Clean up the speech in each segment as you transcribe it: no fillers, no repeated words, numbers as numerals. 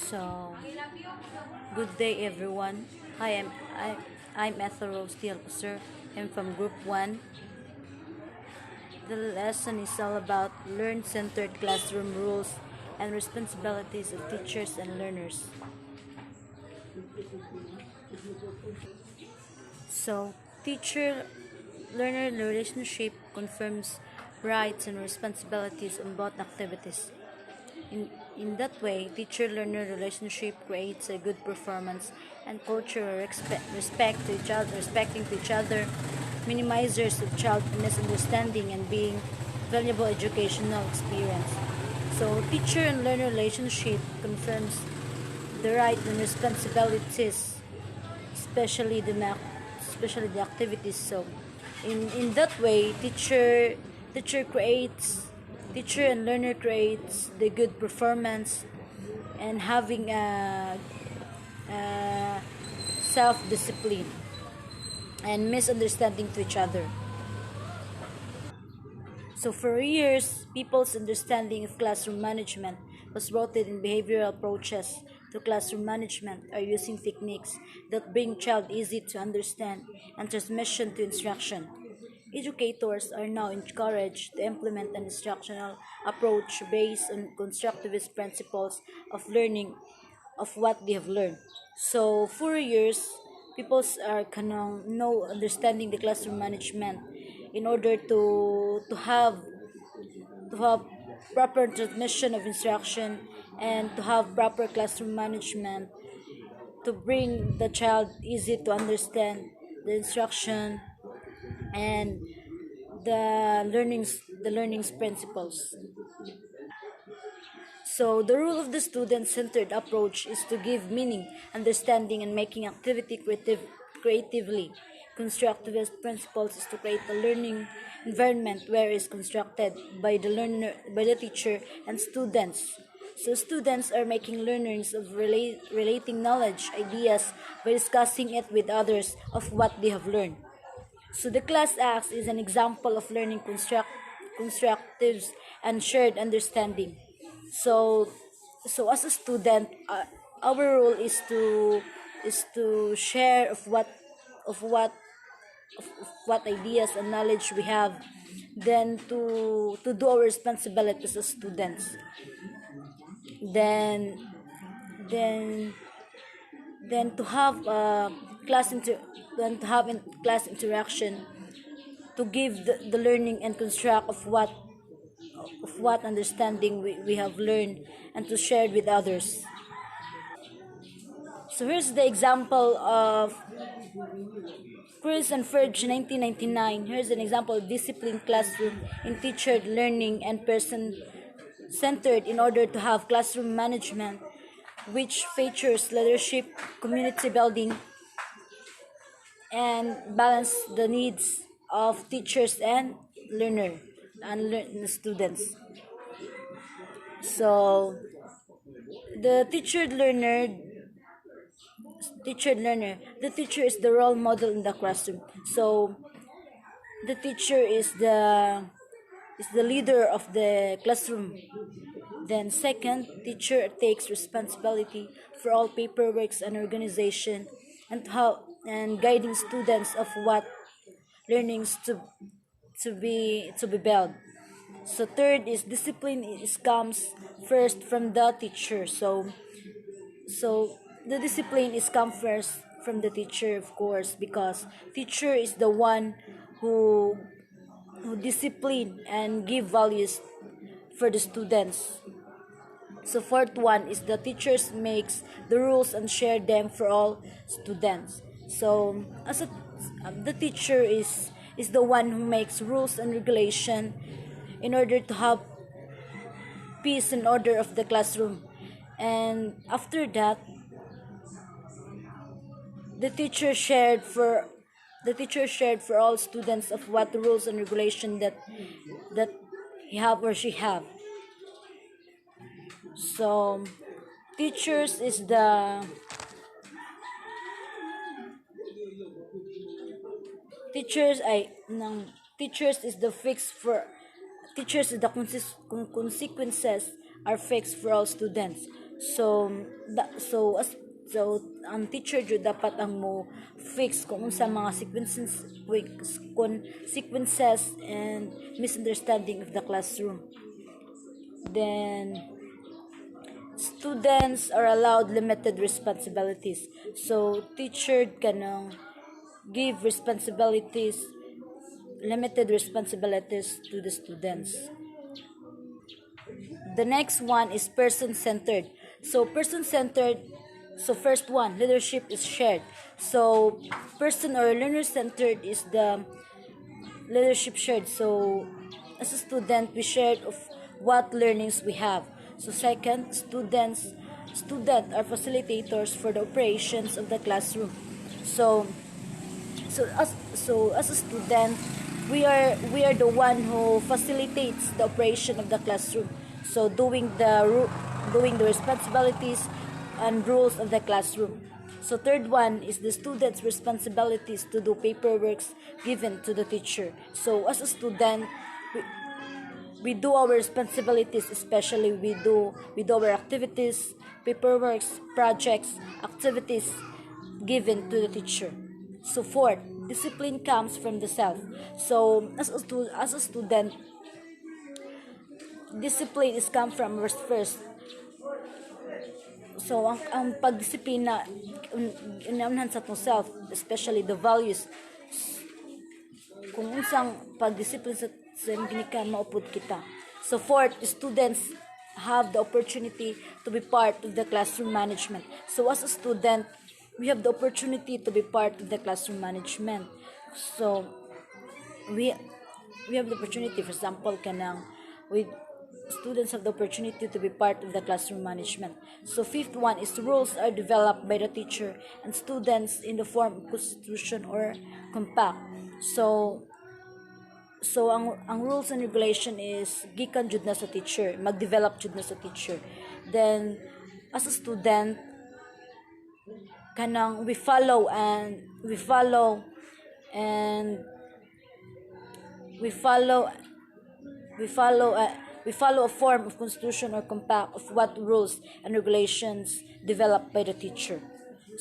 So, good day everyone. Hi, I'm Ethel Rose, the officer. I'm from Group 1. The lesson is all about learn-centered classroom rules and responsibilities of teachers and learners. So, teacher-learner relationship confirms rights and responsibilities in both activities. In that way, teacher-learner relationship creates a good performance and culture of respecting to each other, minimizers of child misunderstanding and being valuable educational experience. So, teacher and learner relationship confirms the right and responsibilities, especially especially the activities. So, in that way, teacher creates teacher and learner creates the good performance and having a self-discipline and misunderstanding to each other. So for years, people's understanding of classroom management was rooted in behavioral approaches to classroom management or using techniques that bring child easy to understand and transmission to instruction. Educators are now encouraged to implement an instructional approach based on constructivist principles of learning of what they have learned. So for years, people are kind of no understanding the classroom management in order to have proper transmission of instruction and to have proper classroom management to bring the child easy to understand the instruction and the learning's principles. So the rule of the student-centered approach is to give meaning, understanding, and making activity creatively. Constructivist principles is to create a learning environment where is constructed by the learner, by the teacher, and students. So students are making learnings of relating knowledge, ideas by discussing it with others of what they have learned. So the class acts is an example of learning constructives and shared understanding. So as a student, our role is to share of what ideas and knowledge we have, then to do our responsibilities as students. Then then then to have then to have class interaction to give the learning and construct of what understanding we have learned and to share it with others. So here's the example of Chris and Ferg 1999. Here's an example of disciplined classroom in teacher learning and person centered in order to have classroom management which features leadership, community building, and balance the needs of teachers and learner and students. So the teacher learner the teacher is the role model in the classroom. So the teacher is the leader of the classroom. Then second, teacher takes responsibility for all paperwork and organization and guiding students of what learnings to be built. So third is discipline is comes first from the teacher. So the discipline is come first from the teacher, of course, because teacher is the one who who discipline and give values for the students. So fourth one is the teachers makes the rules and share them for all students. So the teacher is the one who makes rules and regulation in order to have peace and order of the classroom. And after that, the teacher shared for the teacher shared for all students of what the rules and regulation that he have or she have. So teachers is the teachers I ng teachers is the fix for teachers is the consequences are fixed for all students. So so ang teacher jud dapat ang mo fix kung unsa mga sequences and misunderstanding of the classroom. Then students are allowed limited responsibilities. So teacher can give limited responsibilities to the students. The next one is person-centered. So person-centered, so first one, leadership is shared. So person or learner-centered is the leadership shared. So as a student, we shared of what learnings we have. So second, student are facilitators for the operations of the classroom. So as a student, we are the one who facilitates the operation of the classroom. So doing the responsibilities and rules of the classroom. So third one is the student's responsibilities to do paperwork given to the teacher. So as a student, we do our responsibilities, especially we do our activities, paperwork, projects, activities given to the teacher. So fourth, discipline comes from the self. So as a student, discipline is come from us first. So ang pagdisiplina inamnan sa atong self, especially the values. Kung unsang pagdisiplina sa ginikan maupod kita. So fourth, students have the opportunity to be part of the classroom management. So as a student, we have the opportunity to be part of the classroom management. So we have the opportunity, for example, with students have the opportunity to be part of the classroom management. So fifth one is rules are developed by the teacher and students in the form of constitution or compact. So ang rules and regulation is gikan jud na sa teacher, mag-develop jud na sa teacher. Then as a student, kanang we follow and we follow we follow a form of constitution or compact of what rules and regulations developed by the teacher.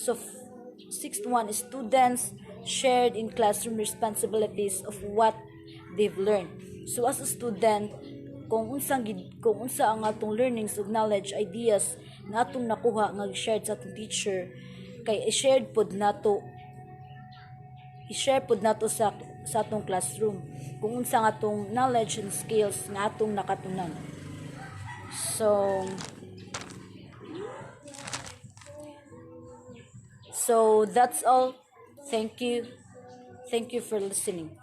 So sixth one is students shared in classroom responsibilities of what they've learned. So as a student, kung unsa ang atong learnings ug knowledge, ideas na atong nakuha nga shared sa atong teacher, kay i-share pod nato sa atong classroom kung unsa nga atong knowledge and skills nga atong nakatunan. So that's all. Thank you for listening.